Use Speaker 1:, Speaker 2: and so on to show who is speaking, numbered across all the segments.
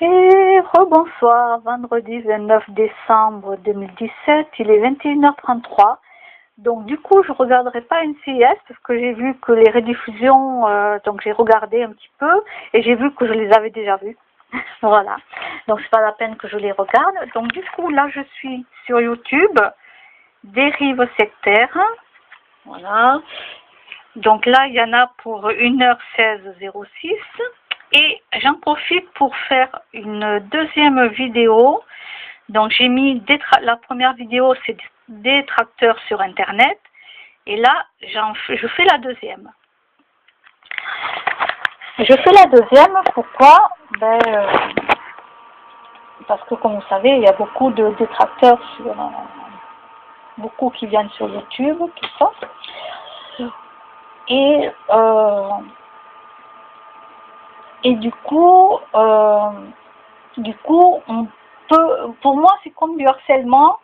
Speaker 1: Et rebonsoir, vendredi 29 décembre 2017, il est 21h33. Donc du coup, je ne regarderai pas NCIS parce que j'ai vu que les rediffusions, donc j'ai regardé un petit peu et j'ai vu que je les avais déjà vues. Voilà, donc c'est pas la peine que je les regarde. Donc du coup, là je suis sur YouTube, Dérive sectaire. Voilà. Donc là, il y en a pour 1h16:06. Et j'en profite pour faire une deuxième vidéo. Donc j'ai mis la première vidéo, c'est des tracteurs sur internet. Et là, je fais la deuxième. Je fais la deuxième, pourquoi? Parce que comme vous savez, il y a beaucoup de détracteurs beaucoup qui viennent sur YouTube, tout ça. Et du coup, on peut, pour moi, c'est comme du harcèlement.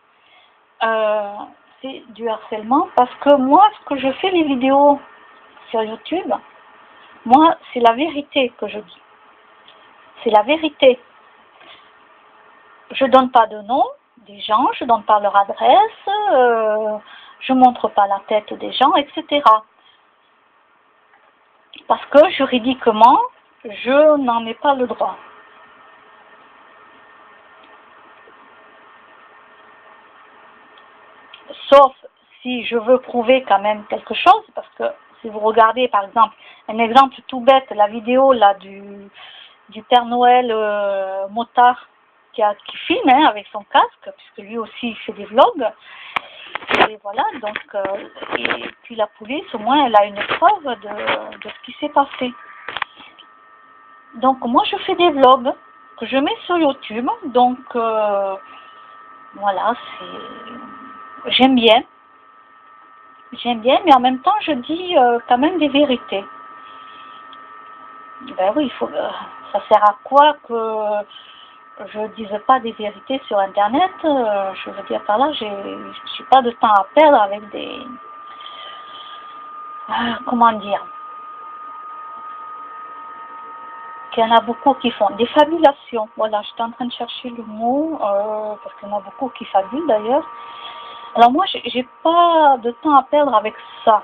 Speaker 1: C'est du harcèlement parce que moi, ce que je fais les vidéos sur YouTube, moi, c'est la vérité que je dis. C'est la vérité. Je donne pas de nom des gens, je donne pas leur adresse, je montre pas la tête des gens, etc. Parce que juridiquement, je n'en ai pas le droit. Sauf si je veux prouver quand même quelque chose, parce que si vous regardez par exemple, un exemple tout bête, la vidéo là du Père Noël motard qui filme avec son casque, puisque lui aussi il fait des vlogs, et voilà, donc, et puis la police au moins elle a une preuve de ce qui s'est passé. Donc moi je fais des vlogs que je mets sur YouTube, donc voilà, j'aime bien, mais en même temps je dis quand même des vérités. Ben oui, ça sert à quoi que je dise pas des vérités sur internet? Je veux dire par là, je n'ai pas de temps à perdre avec des... comment dire? Il y en a beaucoup qui font des fabulations. Voilà, j'étais en train de chercher le mot, parce qu'il y en a beaucoup qui fabulent d'ailleurs. Alors moi, j'ai pas de temps à perdre avec ça.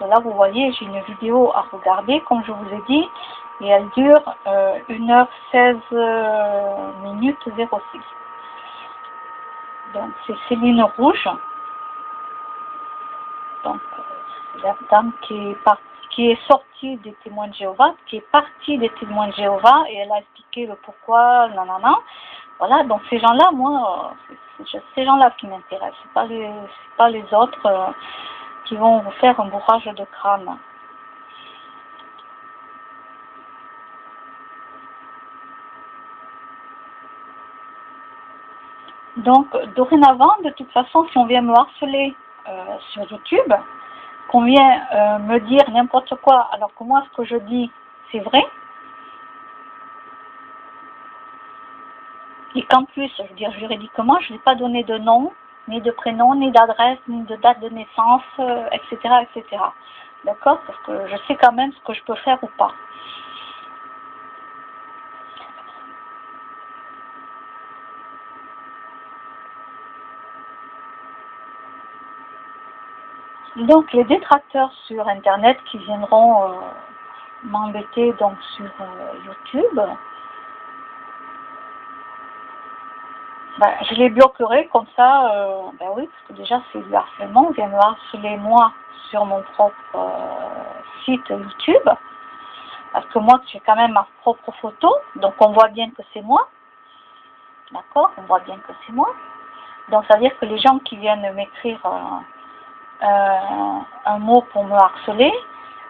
Speaker 1: Là, vous voyez, j'ai une vidéo à regarder, comme je vous ai dit, et elle dure 1h16:06. Donc, c'est Céline Rouge. Donc, c'est la dame qui est sortie des témoins de Jéhovah, qui est partie des témoins de Jéhovah, et elle a expliqué le pourquoi, nanana. Voilà, donc ces gens-là, moi, c'est ces gens-là qui m'intéressent, c'est pas les autres qui vont vous faire un bourrage de crâne. Donc, dorénavant, de toute façon, si on vient me harceler sur YouTube, qu'on vient me dire n'importe quoi, alors que moi, ce que je dis, c'est vrai, et qu'en plus, je veux dire, juridiquement, je n'ai pas donné de nom, ni de prénom, ni d'adresse, ni de date de naissance, etc., etc. D'accord? Parce que je sais quand même ce que je peux faire ou pas. Donc, les détracteurs sur Internet qui viendront m'embêter donc sur YouTube, je les bloquerai comme ça, oui, parce que déjà c'est du harcèlement, on vient me harceler moi sur mon propre site YouTube, parce que moi j'ai quand même ma propre photo, donc on voit bien que c'est moi, d'accord, on voit bien que c'est moi, donc ça veut dire que les gens qui viennent m'écrire un mot pour me harceler,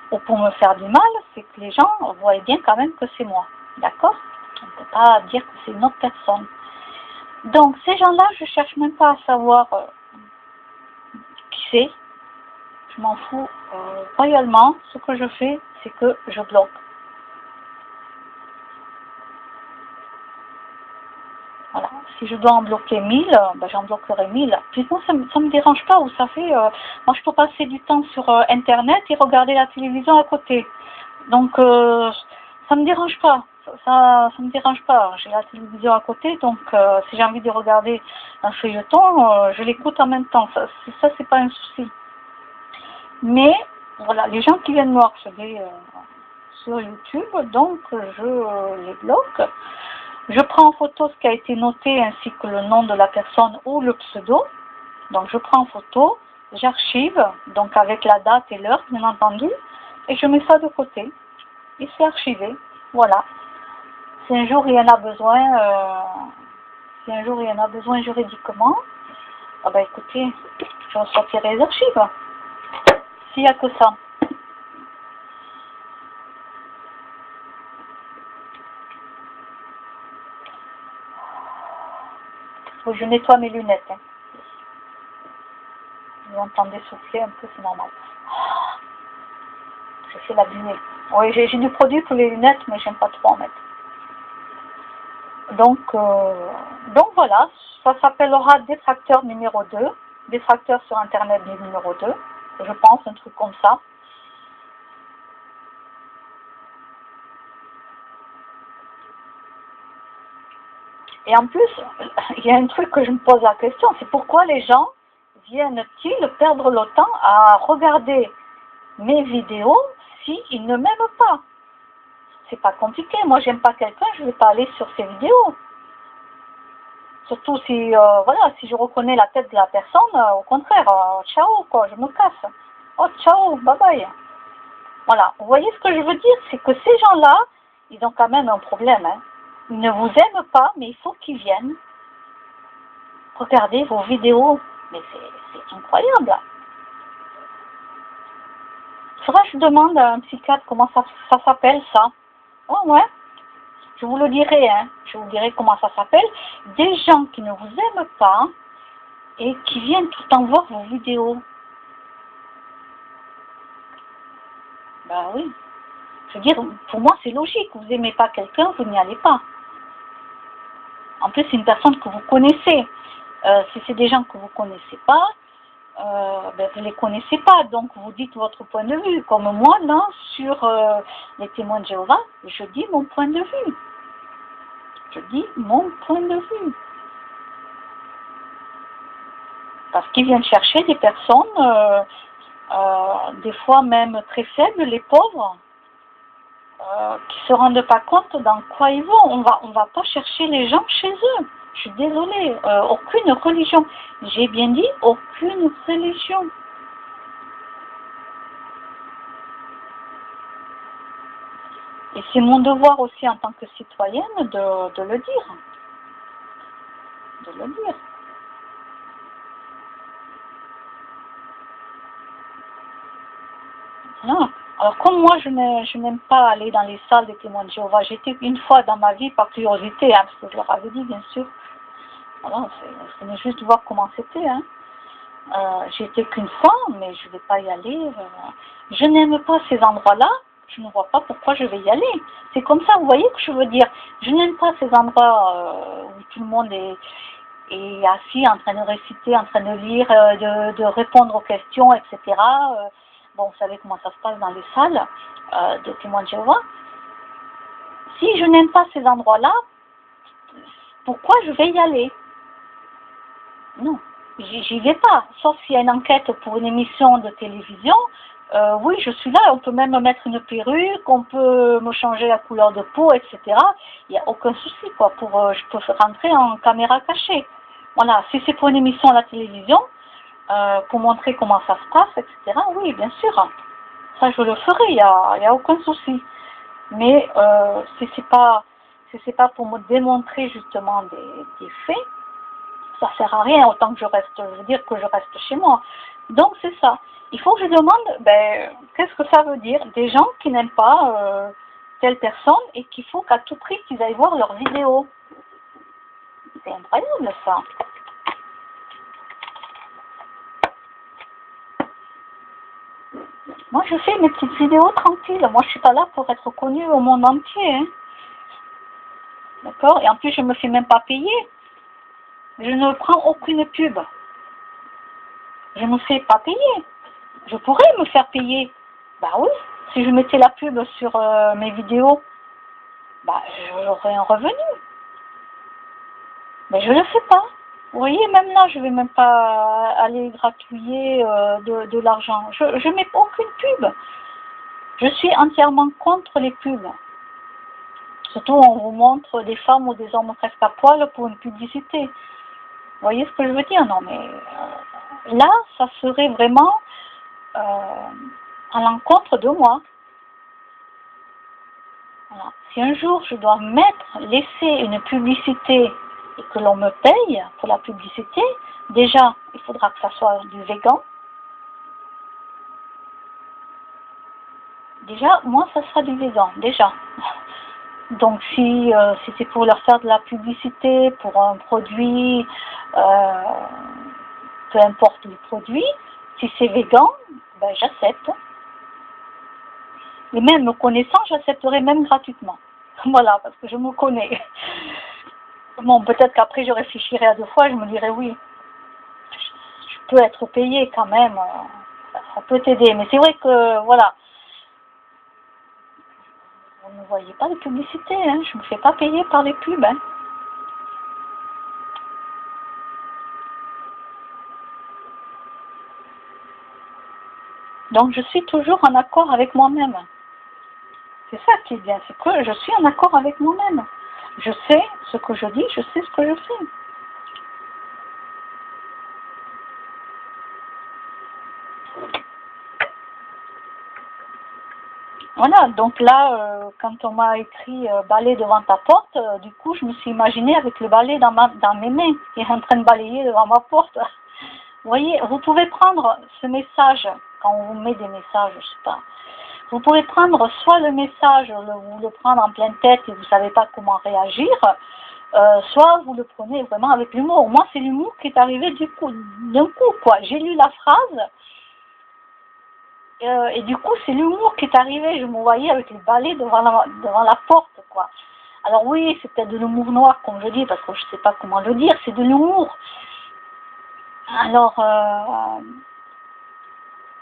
Speaker 1: ou pour me faire du mal, c'est que les gens voient bien quand même que c'est moi, d'accord, on ne peut pas dire que c'est une autre personne. Donc ces gens-là, je cherche même pas à savoir qui c'est. Je m'en fous royalement. Ce que je fais, c'est que je bloque. Voilà. Si je dois en bloquer 1000, j'en bloquerai 1000. Puis moi, ça me dérange pas. Vous savez, moi je peux passer du temps sur Internet et regarder la télévision à côté. Donc ça me dérange pas. ça me dérange pas. J'ai la télévision à côté, donc si j'ai envie de regarder un feuilleton, je l'écoute en même temps. Ça c'est pas un souci. Mais voilà, les gens qui viennent me harceler sur YouTube, donc je les bloque. Je prends en photo ce qui a été noté ainsi que le nom de la personne ou le pseudo. Donc je prends en photo, j'archive, donc avec la date et l'heure bien entendu, et je mets ça de côté. Et c'est archivé. Voilà. Si un jour il y en a besoin, juridiquement, ah ben écoutez, je ressortirai les archives. S'il n'y a que ça. Faut que je nettoie mes lunettes. Hein. Vous entendez souffler un peu, c'est normal. Je fais la buée. Oui, j'ai du produit pour les lunettes, mais j'aime pas trop en mettre. Donc voilà, ça s'appellera détracteur numéro 2, détracteur sur internet numéro 2, je pense, un truc comme ça. Et en plus, il y a un truc que je me pose la question, c'est pourquoi les gens viennent-ils perdre le temps à regarder mes vidéos s'ils ne m'aiment pas? C'est pas compliqué, moi j'aime pas quelqu'un, je vais pas aller sur ses vidéos. Surtout si, voilà, si je reconnais la tête de la personne, au contraire, ciao, quoi, je me casse. Oh, ciao, bye bye. Voilà, vous voyez ce que je veux dire? C'est que ces gens-là, ils ont quand même un problème. Hein. Ils ne vous aiment pas, mais il faut qu'ils viennent. Regardez vos vidéos. Mais c'est incroyable. Faudra que je demande à un psychiatre comment ça s'appelle, ça. Oh, ouais. Je vous le dirai, hein. Je vous dirai comment ça s'appelle. Des gens qui ne vous aiment pas et qui viennent tout le temps voir vos vidéos. Ben oui. Je veux dire, pour moi, c'est logique. Vous n'aimez pas quelqu'un, vous n'y allez pas. En plus, c'est une personne que vous connaissez. Si c'est des gens que vous ne connaissez pas, ben, vous ne les connaissez pas. Donc, vous dites votre point de vue. Comme moi, là, sur les témoins de Jéhovah, je dis mon point de vue. Je dis mon point de vue. Parce qu'ils viennent chercher des personnes, des fois même très faibles, les pauvres, qui se rendent pas compte dans quoi ils vont. On va pas chercher les gens chez eux. Je suis désolée. Aucune religion. J'ai bien dit aucune religion. Et c'est mon devoir aussi en tant que citoyenne de le dire. De le dire. Non. Alors comme moi je n'aime pas aller dans les salles des témoins de Jéhovah, j'étais une fois dans ma vie par curiosité, hein, parce que je leur avais dit bien sûr. Voilà, je venais juste voir comment c'était. Hein. J'y étais qu'une fois, mais je ne vais pas y aller. Je n'aime pas ces endroits-là, je ne vois pas pourquoi je vais y aller. C'est comme ça, vous voyez que je veux dire. Je n'aime pas ces endroits où tout le monde est assis en train de réciter, en train de lire, de répondre aux questions, etc. Bon, vous savez comment ça se passe dans les salles de témoins de Jéhovah. Si je n'aime pas ces endroits-là, pourquoi je vais y aller? Non, j'y vais pas. Sauf s'il y a une enquête pour une émission de télévision. Oui, je suis là. On peut même me mettre une perruque, on peut me changer la couleur de peau, etc. Il n'y a aucun souci, quoi. Je peux rentrer en caméra cachée. Voilà, si c'est pour une émission à la télévision, pour montrer comment ça se passe, etc. Oui, bien sûr. Ça, je le ferai, il y a aucun souci. Mais si c'est pas pour me démontrer justement des faits, ça sert à rien, autant que je veux dire que je reste chez moi. Donc c'est ça. Il faut que je demande, qu'est-ce que ça veut dire? Des gens qui n'aiment pas telle personne et qu'il faut qu'à tout prix qu'ils aillent voir leurs vidéos. C'est incroyable ça. Moi je fais mes petites vidéos tranquilles. Moi je suis pas là pour être connue au monde entier. Hein. D'accord? Et en plus je me fais même pas payer. Je ne prends aucune pub. Je ne me fais pas payer. Je pourrais me faire payer. Bah oui, si je mettais la pub sur mes vidéos. bah, j'aurai un revenu. Mais je ne le fais pas. Vous voyez, même là, je ne vais même pas aller gratouiller de l'argent. Je ne mets aucune pub. Je suis entièrement contre les pubs. Surtout, on vous montre des femmes ou des hommes presque à poil pour une publicité. Vous voyez ce que je veux dire? Non, mais là, ça serait vraiment à l'encontre de moi. Voilà. Si un jour je dois laisser une publicité et que l'on me paye pour la publicité, déjà, il faudra que ça soit du végan. Déjà, moi, ça sera du végan, déjà. Donc, si c'est pour leur faire de la publicité pour un produit, peu importe le produit, si c'est végan, ben, j'accepte. Et même me connaissant, j'accepterai même gratuitement. Voilà, parce que je me connais. Bon, peut-être qu'après, je réfléchirai à deux fois, je me dirai oui, je peux être payé quand même, ça peut t'aider. Mais c'est vrai que, voilà, vous ne voyez pas de publicité, hein, je ne me fais pas payer par les pubs. Hein. Donc, je suis toujours en accord avec moi-même. C'est ça qui est bien, c'est que je suis en accord avec moi-même. Je sais ce que je dis, je sais ce que je fais. Voilà, donc là, quand on m'a écrit balai devant ta porte, du coup, je me suis imaginée avec le balai dans mes mains et en train de balayer devant ma porte. Vous voyez, vous pouvez prendre ce message, quand on vous met des messages, je sais pas, vous pouvez prendre soit le message, vous le prendre en pleine tête et vous ne savez pas comment réagir, soit vous le prenez vraiment avec l'humour. Moi, c'est l'humour qui est arrivé d'un coup, quoi. J'ai lu la phrase, et du coup, c'est l'humour qui est arrivé. Je me voyais avec le balai devant la porte, quoi. Alors oui, c'est peut-être de l'humour noir, comme je dis, parce que je ne sais pas comment le dire, c'est de l'humour. Alors,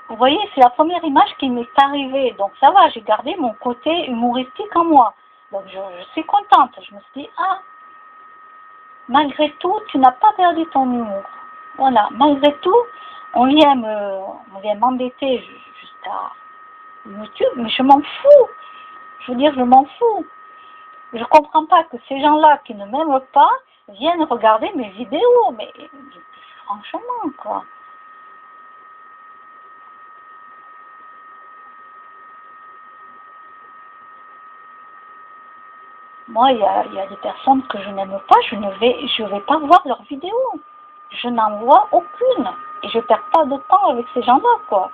Speaker 1: vous voyez, c'est la première image qui m'est arrivée. Donc ça va, j'ai gardé mon côté humoristique en moi. Donc je suis contente. Je me suis dit, ah, malgré tout, tu n'as pas perdu ton humour. Voilà, malgré tout, on vient m'embêter jusqu'à YouTube, mais je m'en fous. Je veux dire, je m'en fous. Je comprends pas que ces gens-là qui ne m'aiment pas viennent regarder mes vidéos. Mais franchement, quoi. Moi, il y a des personnes que je n'aime pas, je vais pas voir leurs vidéos. Je n'en vois aucune. Et je perds pas de temps avec ces gens-là, quoi.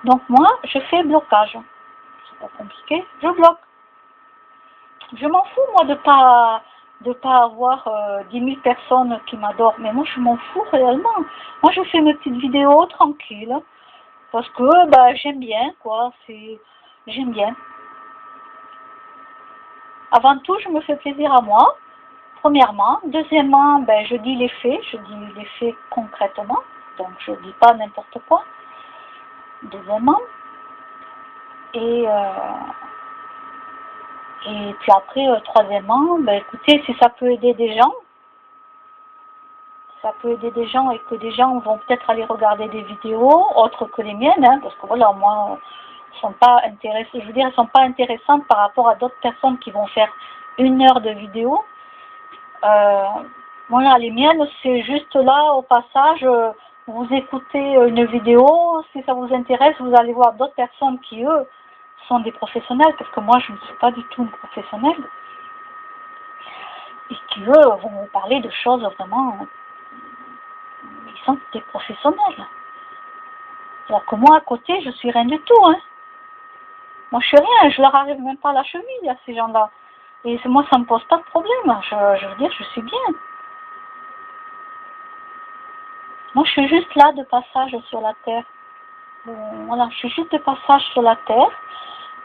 Speaker 1: Donc moi, je fais blocage. C'est pas compliqué, je bloque. Je m'en fous, moi, de pas avoir 10 000 personnes qui m'adorent. Mais moi, je m'en fous réellement. Moi, je fais mes petites vidéos tranquilles. Parce que bah, j'aime bien, quoi. J'aime bien. Avant tout, je me fais plaisir à moi, premièrement. Deuxièmement, ben, je dis je dis les faits concrètement. Donc, je ne dis pas n'importe quoi. Deuxièmement. Et puis après, troisièmement, ben, écoutez, si ça peut aider des gens, ça peut aider des gens et que des gens vont peut-être aller regarder des vidéos autres que les miennes, hein, parce que voilà, moi, sont pas intéressées, je veux dire, elles sont pas intéressantes par rapport à d'autres personnes qui vont faire 1 heure de vidéo. Voilà, les miennes, c'est juste là, au passage, vous écoutez une vidéo, si ça vous intéresse, vous allez voir d'autres personnes qui, eux, sont des professionnels, parce que moi, je ne suis pas du tout une professionnelle, et qui, eux, vont vous parler de choses vraiment, ils sont des professionnels. Alors que moi, à côté, je suis rien du tout, hein. Moi, je suis rien, je leur arrive même pas à la cheville, à ces gens-là. Et moi, ça me pose pas de problème, je veux dire, je suis bien. Moi, je suis juste là de passage sur la terre. Voilà, je suis juste de passage sur la terre.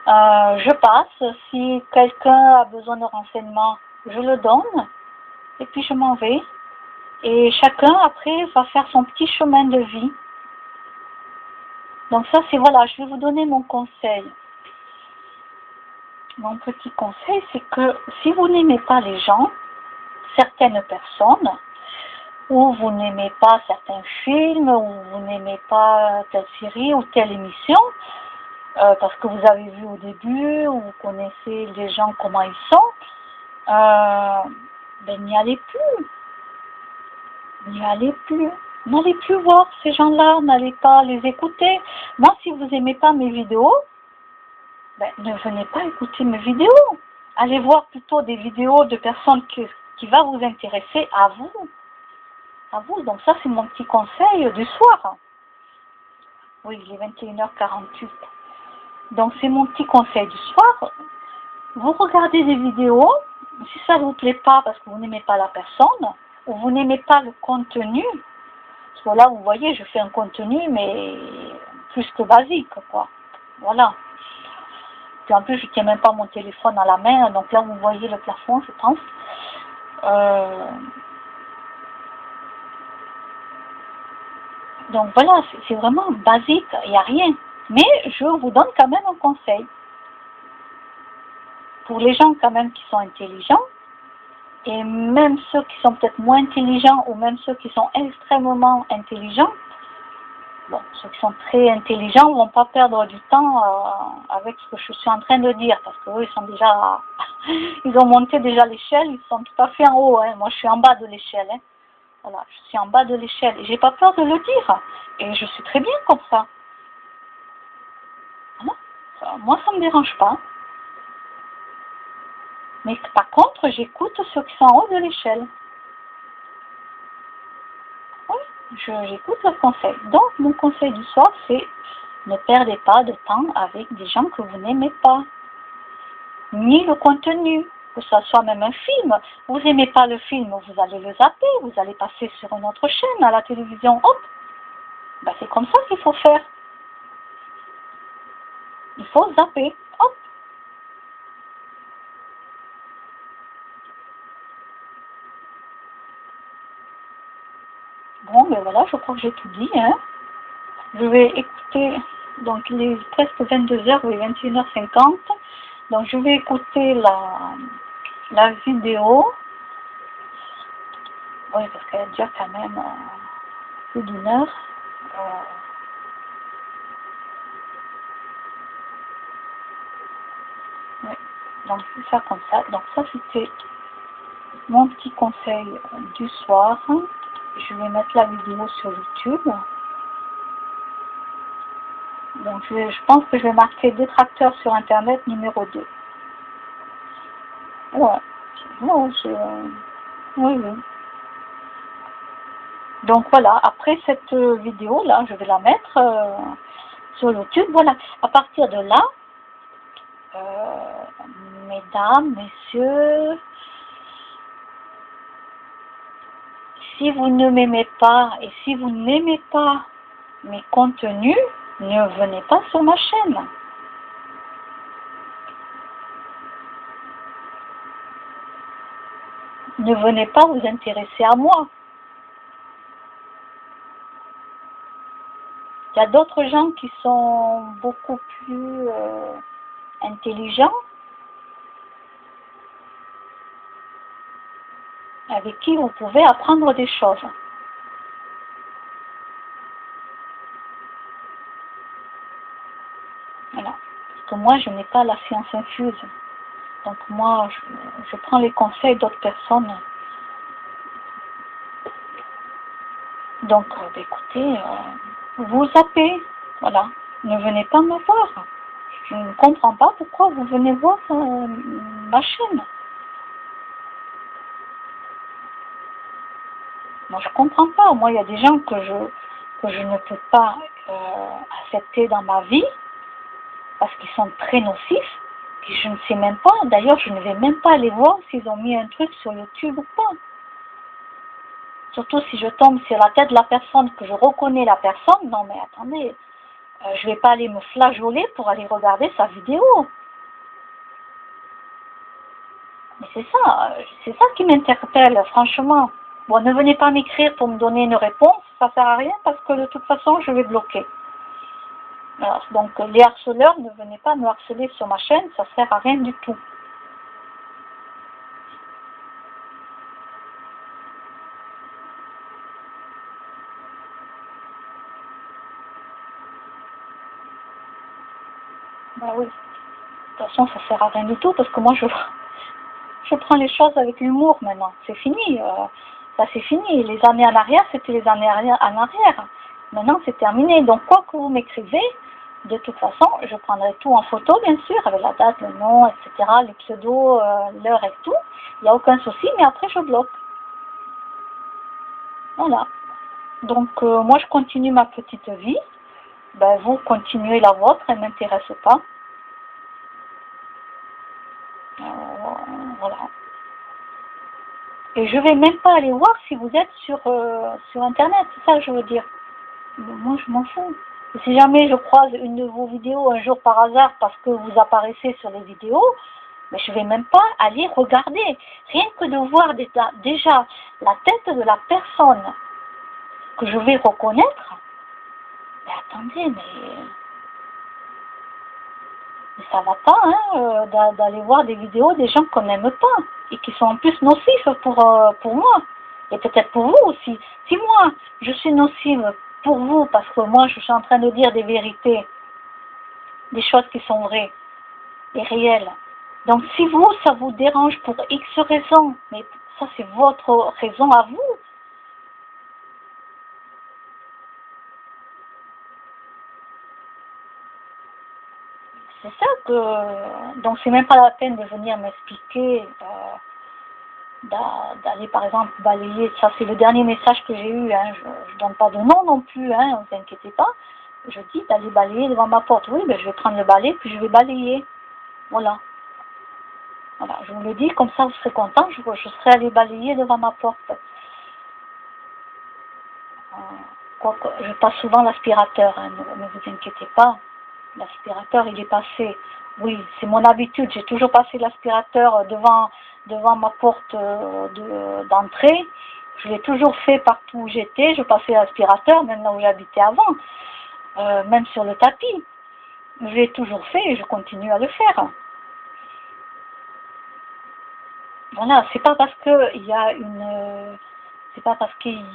Speaker 1: Je passe. Si quelqu'un a besoin de renseignements, je le donne. Et puis, je m'en vais. Et chacun, après, va faire son petit chemin de vie. Donc ça, c'est voilà, je vais vous donner mon conseil. Mon petit conseil, c'est que si vous n'aimez pas les gens, certaines personnes, ou vous n'aimez pas certains films, ou vous n'aimez pas telle série ou telle émission, parce que vous avez vu au début, ou vous connaissez les gens, comment ils sont, ben n'y allez plus. N'y allez plus. N'allez plus voir ces gens-là, n'allez pas les écouter. Moi, si vous n'aimez pas mes vidéos, ben, ne venez pas écouter mes vidéos. Allez voir plutôt des vidéos de personnes qui vont vous intéresser à vous. À vous. Donc ça, c'est mon petit conseil du soir. Oui, il est 21h48. Donc c'est mon petit conseil du soir. Vous regardez des vidéos. Si ça ne vous plaît pas parce que vous n'aimez pas la personne, ou vous n'aimez pas le contenu, parce que là, vous voyez, je fais un contenu, mais plus que basique, quoi. Voilà. Puis en plus, je ne tiens même pas mon téléphone à la main, donc là, vous voyez le plafond, je pense. Donc voilà, c'est vraiment basique, il n'y a rien. Mais je vous donne quand même un conseil. Pour les gens quand même qui sont intelligents, et même ceux qui sont peut-être moins intelligents, ou même ceux qui sont extrêmement intelligents, bon, ceux qui sont très intelligents ne vont pas perdre du temps avec ce que je suis en train de dire, parce qu'eux, ils sont déjà, ils ont monté déjà l'échelle, ils sont tout à fait en haut, hein. Moi, je suis en bas de l'échelle, hein. Voilà, je suis en bas de l'échelle, et j'ai pas peur de le dire, et je suis très bien comme ça. Voilà. Moi, ça me dérange pas. Mais par contre, j'écoute ceux qui sont en haut de l'échelle. Oui, j'écoute leurs conseils. Donc, mon conseil du soir, c'est ne perdez pas de temps avec des gens que vous n'aimez pas. Ni le contenu, que ce soit même un film. Vous n'aimez pas le film, vous allez le zapper, vous allez passer sur une autre chaîne à la télévision. Hop, ben, c'est comme ça qu'il faut faire. Il faut zapper. Hop. Bon, ben voilà, je crois que j'ai tout dit, hein. Je vais écouter, donc il est presque 22h, oui, 21h50. Donc je vais écouter la vidéo. Oui, parce qu'elle dure quand même plus d'une heure. Oui, donc je vais faire comme ça. Donc ça, c'était mon petit conseil du soir. Je vais mettre la vidéo sur YouTube. Donc je pense que je vais marquer détracteur sur Internet numéro 2. Ouais. Ouais, oui, oui. Donc voilà, après cette vidéo là, je vais la mettre sur YouTube. Voilà, à partir de là, mesdames, messieurs, si vous ne m'aimez pas et si vous n'aimez pas mes contenus, ne venez pas sur ma chaîne. Ne venez pas vous intéresser à moi. Il y a d'autres gens qui sont beaucoup plus intelligents, avec qui vous pouvez apprendre des choses. Voilà. Parce que moi, je n'ai pas la science infuse. Donc moi, je prends les conseils d'autres personnes. Donc, écoutez, vous zappez. Voilà. Ne venez pas me voir. Je ne comprends pas pourquoi vous venez voir ma chaîne. Moi, je comprends pas. Moi, il y a des gens que je ne peux pas accepter dans ma vie parce qu'ils sont très nocifs, que je ne sais même pas. D'ailleurs, je ne vais même pas aller voir s'ils ont mis un truc sur YouTube ou pas. Surtout si je tombe sur la tête de la personne, que je reconnais la personne. Non, mais attendez, je ne vais pas aller me flageoler pour aller regarder sa vidéo. Mais c'est ça qui m'interpelle, franchement. Bon, ne venez pas m'écrire pour me donner une réponse, ça ne sert à rien parce que de toute façon, je vais bloquer. Alors, donc les harceleurs, ne venez pas me harceler sur ma chaîne, ça sert à rien du tout. Ben oui, de toute façon ça sert à rien du tout parce que moi je prends les choses avec l'humour maintenant, c'est fini, ça c'est fini, les années en arrière c'était les années en arrière, maintenant c'est terminé, donc quoi que vous m'écrivez, de toute façon je prendrai tout en photo bien sûr, avec la date, le nom, etc., les pseudos, l'heure et tout, il n'y a aucun souci, mais après je bloque. Voilà, donc moi je continue ma petite vie, ben vous continuez la vôtre, elle ne m'intéresse pas. Voilà. Et je vais même pas aller voir si vous êtes sur Internet, c'est ça que je veux dire. Moi, je m'en fous. Et si jamais je croise une de vos vidéos un jour par hasard parce que vous apparaissez sur les vidéos, mais je vais même pas aller regarder. Rien que de voir déjà la tête de la personne que je vais reconnaître. Mais attendez, mais ça va pas, hein, d'aller voir des vidéos des gens qu'on n'aime pas et qui sont en plus nocifs pour moi et peut-être pour vous aussi. Si moi je suis nocive pour vous parce que moi je suis en train de dire des vérités, des choses qui sont vraies et réelles. Donc si vous ça vous dérange pour X raisons, mais ça c'est votre raison à vous. C'est ça que donc c'est même pas la peine de venir m'expliquer. D'aller par exemple balayer, ça c'est le dernier message que j'ai eu, hein. Je donne pas de nom non plus, hein, ne vous inquiétez pas, je dis d'aller balayer devant ma porte, oui, ben je vais prendre le balai puis je vais balayer, voilà, voilà, je vous le dis, comme ça vous serez content, je serai allé balayer devant ma porte. Quoique, je passe souvent l'aspirateur, hein, ne vous inquiétez pas, l'aspirateur il est passé, oui, c'est mon habitude, j'ai toujours passé l'aspirateur devant ma porte d'entrée. Je l'ai toujours fait partout où j'étais, je passais l'aspirateur, même là où j'habitais avant, même sur le tapis. Je l'ai toujours fait et je continue à le faire. Voilà, c'est pas parce qu'il y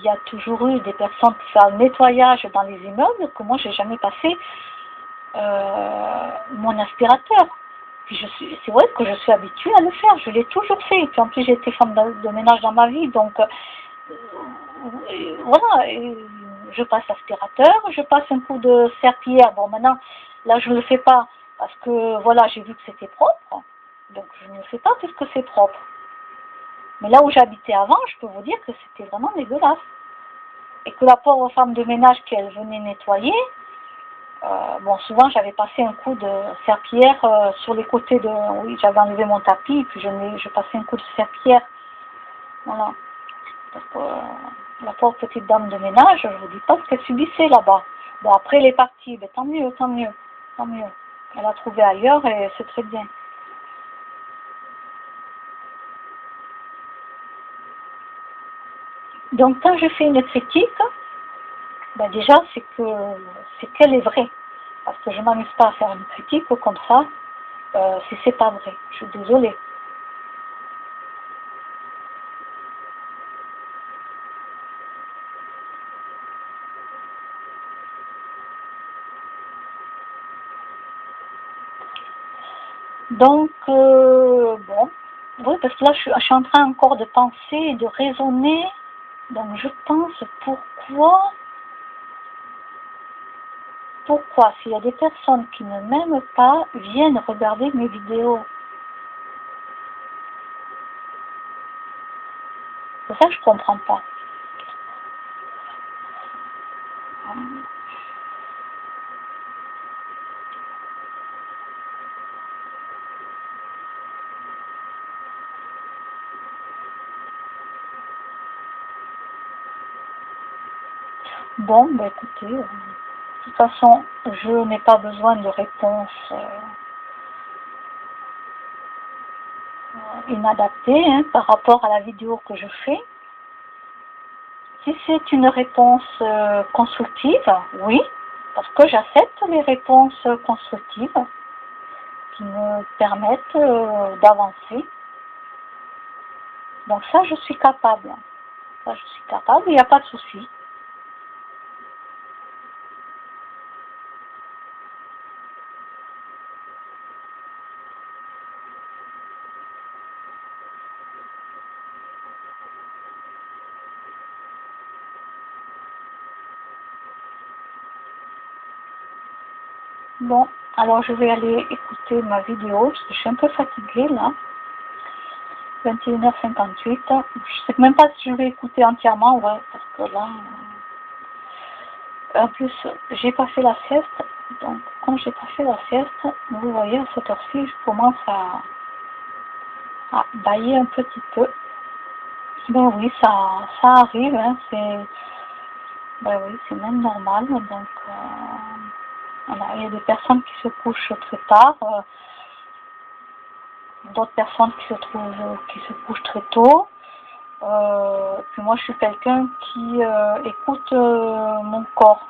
Speaker 1: a toujours eu des personnes pour faire le nettoyage dans les immeubles que moi j'ai jamais passé mon aspirateur. Puis c'est vrai que je suis habituée à le faire, je l'ai toujours fait. Et puis en plus j'ai été femme de ménage dans ma vie, donc voilà, je passe l'aspirateur, je passe un coup de serpillière. Bon maintenant, là je ne le fais pas parce que voilà, j'ai vu que c'était propre, donc je ne le fais pas puisque c'est propre. Mais là où j'habitais avant, je peux vous dire que c'était vraiment dégueulasse. Et que la pauvre femme de ménage qu'elle venait nettoyer, bon, souvent j'avais passé un coup de serpillière sur les côtés de... Oui, j'avais enlevé mon tapis, et puis je passais un coup de serpillière. Voilà. Parce que la pauvre petite dame de ménage, je ne vous dis pas ce qu'elle subissait là-bas. Bon, après elle est partie, ben, tant mieux, tant mieux, tant mieux. Elle a trouvé ailleurs et c'est très bien. Donc quand je fais une critique, ben déjà c'est qu'elle est vraie. Parce que je ne m'amuse pas à faire une critique comme ça, si c'est pas vrai. Je suis désolée. Donc, bon, oui, parce que là, je suis en train encore de penser et de raisonner. Donc, je pense pourquoi s'il y a des personnes qui ne m'aiment pas, viennent regarder mes vidéos. C'est ça que je ne comprends pas. Bon, ben écoutez, de toute façon, je n'ai pas besoin de réponse inadaptée par rapport à la vidéo que je fais. Si c'est une réponse constructive, oui, Parce que j'accepte les réponses constructives qui me permettent d'avancer. Donc ça, je suis capable. Ça, je suis capable, il n'y a pas de souci. Bon, alors je vais aller écouter ma vidéo, parce que je suis un peu fatiguée là. 21h58. Je sais même pas si je vais écouter entièrement, ouais, parce que là, en plus, j'ai pas fait la sieste. Donc, quand j'ai pas fait la sieste, vous voyez, à cette heure-ci, je commence à bâiller un petit peu. Ben oui, ça arrive, hein, ben oui, c'est même normal. Donc, voilà, il y a des personnes qui se couchent très tard, d'autres personnes qui se couchent très tôt. Puis moi, je suis quelqu'un qui écoute mon corps.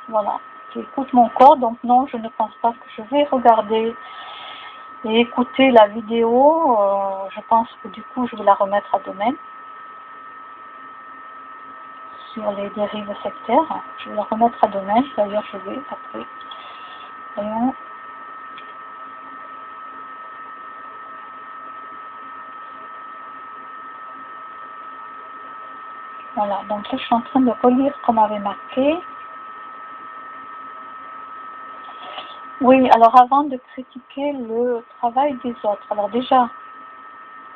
Speaker 1: Voilà, j'écoute mon corps, donc non, je ne pense pas que je vais regarder et écouter la vidéo. Je pense que du coup, je vais la remettre à demain sur les dérives sectaires. Je vais la remettre à demain, c'est-à-dire je vais après. Voyons. Voilà, donc là, je suis en train de relire comme avait marqué. Oui, alors avant de critiquer le travail des autres, alors déjà,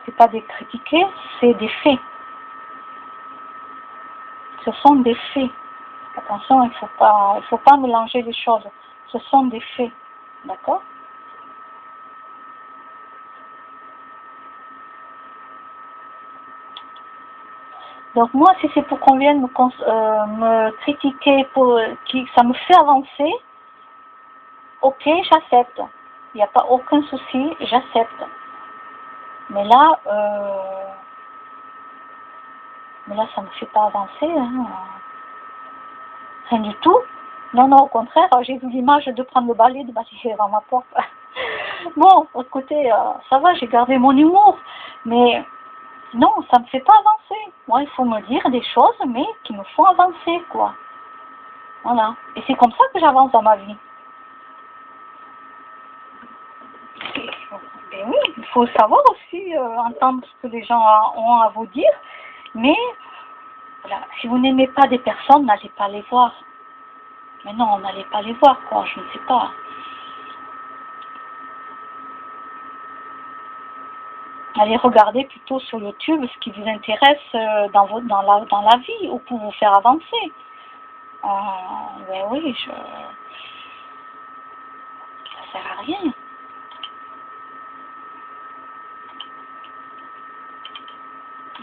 Speaker 1: c'est pas des critiquer, c'est des faits. Ce sont des faits. Attention, il faut pas mélanger les choses. Ce sont des faits, d'accord? Donc moi, si c'est pour qu'on vienne me critiquer, ça me fait avancer, ok, j'accepte. Il n'y a pas aucun souci, j'accepte. Mais là, ça ne me fait pas avancer, hein. Rien du tout. Non, non, au contraire, j'ai vu l'image de prendre le balai, de balayer devant ma porte. Bon, écoutez, ça va, j'ai gardé mon humour, mais non, ça me fait pas avancer. Moi, il faut me dire des choses, mais qui me font avancer, quoi. Voilà. Et c'est comme ça que j'avance dans ma vie. Ben oui, il faut savoir aussi entendre ce que les gens ont à vous dire, mais voilà, si vous n'aimez pas des personnes, n'allez pas les voir. Mais non, n'allez pas les voir, quoi, je ne sais pas. Allez regarder plutôt sur YouTube ce qui vous intéresse dans la vie ou pour vous faire avancer. Ben oui, ça sert à rien.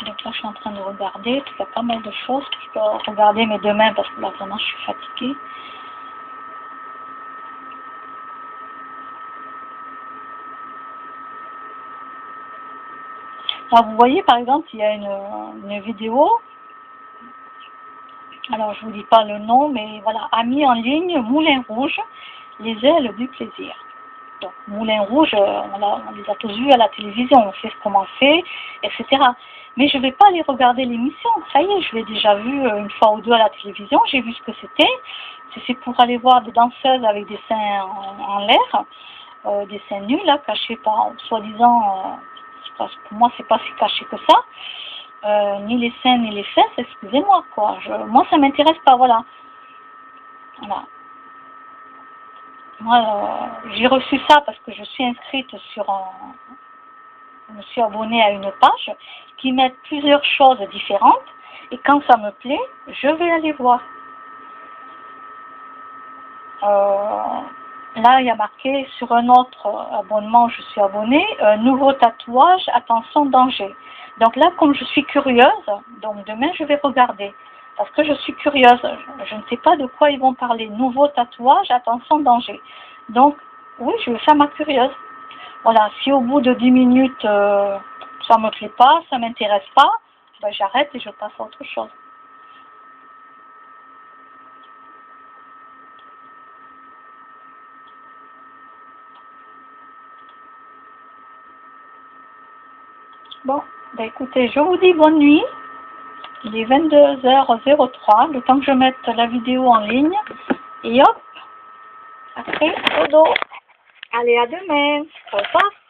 Speaker 1: Donc là, je suis en train de regarder, il y a pas mal de choses que je peux regarder, mais demain, parce que là, vraiment, je suis fatiguée. Alors, vous voyez, par exemple, il y a une vidéo, alors je vous dis pas le nom, mais voilà, a mis en ligne Moulin Rouge, les ailes du plaisir. Donc, Moulin Rouge, on les a tous vus à la télévision, on sait comment c'est, etc. Mais je ne vais pas aller regarder l'émission. Ça y est, je l'ai déjà vu une fois ou deux à la télévision, j'ai vu ce que c'était. C'est pour aller voir des danseuses avec des seins en l'air, des seins nus, là, cachés par, soi-disant, pour moi, c'est pas si caché que ça. Ni les seins, ni les fesses, excusez-moi, quoi. Moi, ça m'intéresse pas, voilà. Voilà. Moi, j'ai reçu ça parce que je suis inscrite je me suis abonnée à une page qui met plusieurs choses différentes et quand ça me plaît, je vais aller voir. Là, il y a marqué sur un autre abonnement, je suis abonnée, nouveau tatouage, attention, danger. Donc là, comme je suis curieuse, donc demain, je vais regarder. Parce que je suis curieuse, je ne sais pas de quoi ils vont parler. Nouveau tatouage, attention, danger. Donc, oui, je vais faire ma curieuse. Voilà, si au bout de 10 minutes, ça ne me plaît pas, ça ne m'intéresse pas, ben j'arrête et je passe à autre chose. Bon, bah écoutez, je vous dis bonne nuit. Il est 22h03, le temps que je mette la vidéo en ligne. Et hop, après, dodo. Allez, à demain. Au revoir.